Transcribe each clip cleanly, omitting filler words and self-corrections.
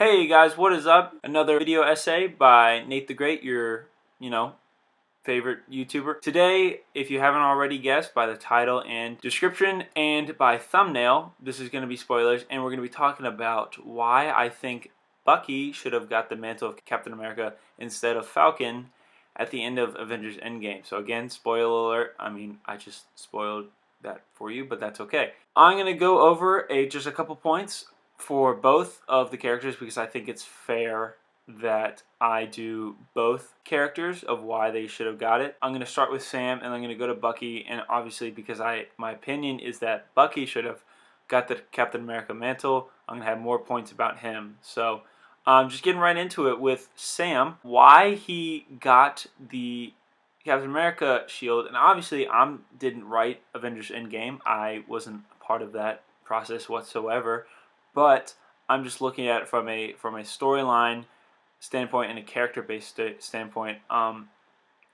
Hey guys, what is up? Another video essay by Nate the Great, your, favorite YouTuber. Today, if you haven't already guessed by the title and description and by thumbnail, this is going to be spoilers, and we're going to be talking about why I think Bucky should have got the mantle of Captain America instead of Falcon at the end of Avengers Endgame. So again, spoiler alert. I just spoiled that for you, but that's okay. I'm going to go over just a couple points for both of the characters because I think it's fair that I do both characters of why they should have got it. I'm going to start with Sam and I'm going to go to Bucky, and obviously because my opinion is that Bucky should have got the Captain America mantle, I'm going to have more points about him. So just getting right into it with Sam, why he got the Captain America shield, and obviously I didn't write Avengers Endgame. I wasn't a part of that process whatsoever, but I'm just looking at it from a storyline standpoint and a character-based standpoint.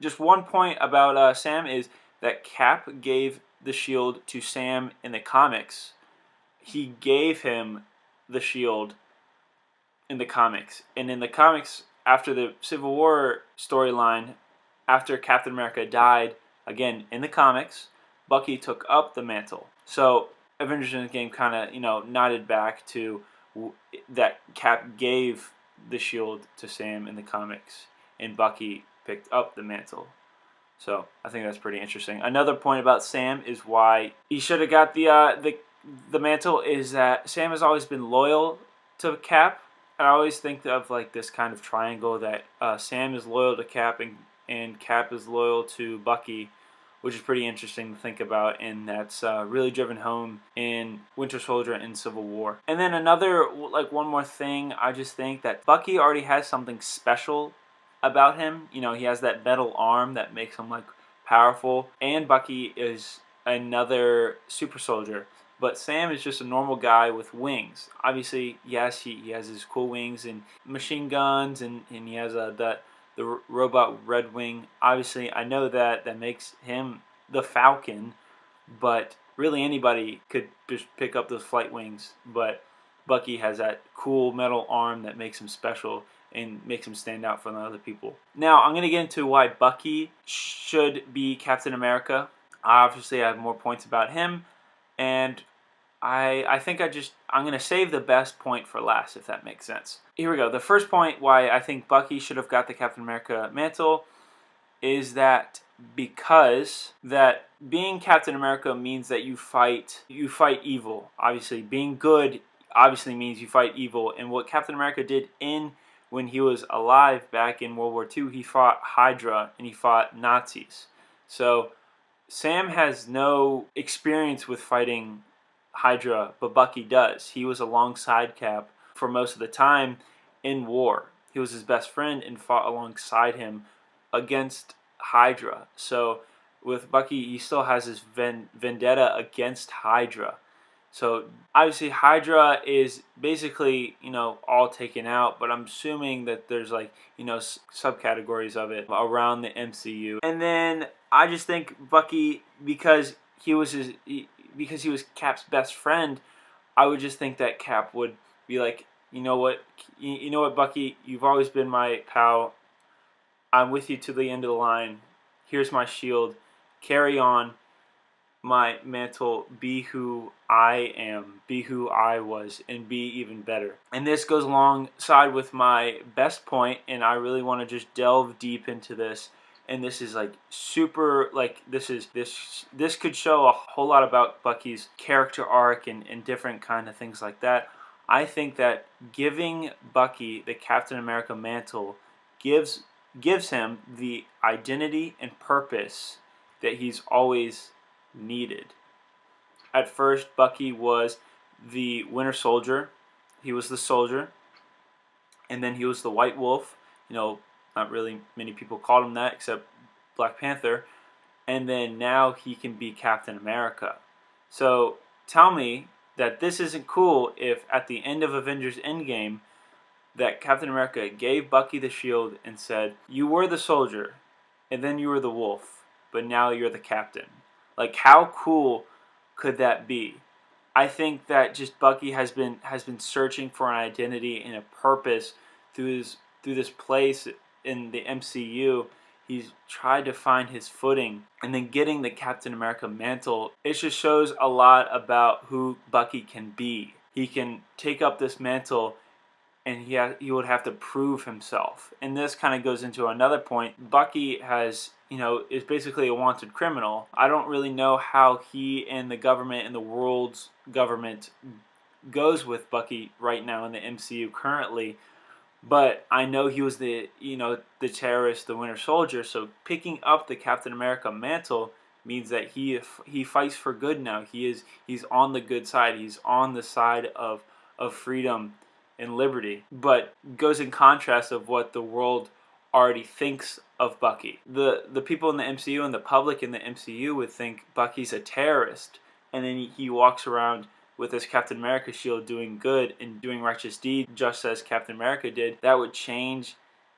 Just one point about Sam is that Cap gave the shield to Sam in the comics. He gave him the shield in the comics, and in the comics, after the Civil War storyline, after Captain America died, again in the comics, Bucky took up the mantle. So Avengers Endgame kind of nodded back to that Cap gave the shield to Sam in the comics, and Bucky picked up the mantle. So I think that's pretty interesting. Another point about Sam is why he should have got the mantle is that Sam has always been loyal to Cap. I always think of like this kind of triangle that Sam is loyal to Cap and Cap is loyal to Bucky, which is pretty interesting to think about, and that's really driven home in Winter Soldier and Civil War. And then one more thing, I just think that Bucky already has something special about him. You know, he has that metal arm that makes him like powerful, and Bucky is another super soldier. But Sam is just a normal guy with wings. Obviously, yes, he has his cool wings and machine guns, and he has the robot Red Wing. Obviously, I know that makes him the Falcon, but really anybody could just pick up those flight wings. But Bucky has that cool metal arm that makes him special and makes him stand out from the other people. Now, I'm going to get into why Bucky should be Captain America. Obviously, I have more points about him, and I think I'm going to save the best point for last, if that makes sense. Here we go. The first point why I think Bucky should have got the Captain America mantle is that because that being Captain America means that you fight evil. Obviously, being good obviously means you fight evil. And what Captain America did when he was alive back in World War II, he fought Hydra and he fought Nazis. So Sam has no experience with fighting Hydra, but Bucky does. He was alongside Cap for most of the time in war. He was his best friend and fought alongside him against Hydra. So with Bucky, he still has his vendetta against Hydra. So obviously Hydra is basically, all taken out, but I'm assuming that there's subcategories of it around the MCU. And then I just think Bucky, because he was Cap's best friend, I would just think that Cap would be like, you know what, Bucky, you've always been my pal. I'm with you to the end of the line. Here's my shield. Carry on my mantle. Be who I am. Be who I was, and be even better. And this goes alongside with my best point, and I really want to just delve deep into this. And this is super, this could show a whole lot about Bucky's character arc and different kind of things like that. I think that giving Bucky the Captain America mantle gives him the identity and purpose that he's always needed. At first, Bucky was the Winter Soldier. He was the soldier. And then he was the White Wolf. Not really many people called him that except Black Panther. And then now he can be Captain America. So tell me that this isn't cool if at the end of Avengers Endgame that Captain America gave Bucky the shield and said, you were the soldier, and then you were the wolf, but now you're the captain. Like, how cool could that be? I think that just Bucky has been searching for an identity and a purpose through this place in the MCU. He's tried to find his footing, and then getting the Captain America mantle, it just shows a lot about who Bucky can be. He can take up this mantle, and he would have to prove himself. And this kind of goes into another point. Bucky is basically a wanted criminal. I don't really know how he and the government and the world's government goes with Bucky right now in the MCU currently, but I know he was the terrorist, the Winter Soldier. So picking up the Captain America mantle means that he fights for good now. He's on the good side. He's on the side of freedom and liberty, but goes in contrast of what the world already thinks of Bucky. The people in the MCU and the public in the MCU would think Bucky's a terrorist, and then he walks around with his Captain America shield doing good and doing righteous deeds just as Captain America did. That would change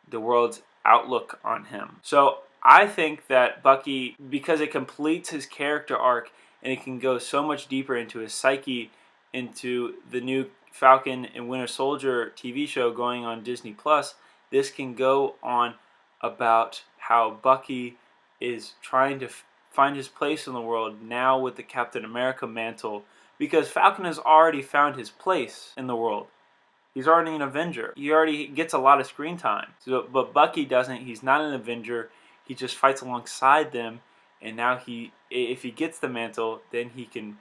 the world's outlook on him. So I think that Bucky, because it completes his character arc and it can go so much deeper into his psyche, into the new Falcon and Winter Soldier TV show going on Disney Plus, this can go on about how Bucky is trying to find his place in the world now with the Captain America mantle, because Falcon has already found his place in the world. He's already an Avenger. He already gets a lot of screen time. But Bucky doesn't. He's not an Avenger. He just fights alongside them, and now if he gets the mantle, then he can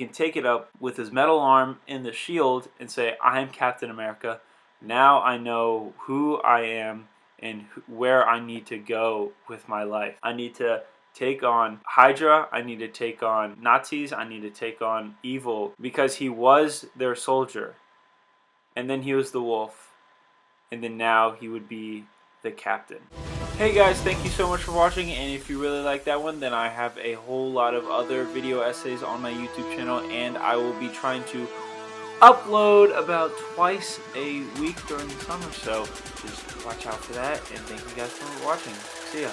take it up with his metal arm in the shield and say, I am Captain America. Now I know who I am and where I need to go with my life. I need to take on Hydra. I need to take on Nazis. I need to take on evil, because he was their soldier. And then he was the wolf. And then now he would be the captain. Hey guys, thank you so much for watching, and if you really like that one, then I have a whole lot of other video essays on my YouTube channel, and I will be trying to upload about twice a week during the summer, so just watch out for that, and thank you guys for watching. See ya.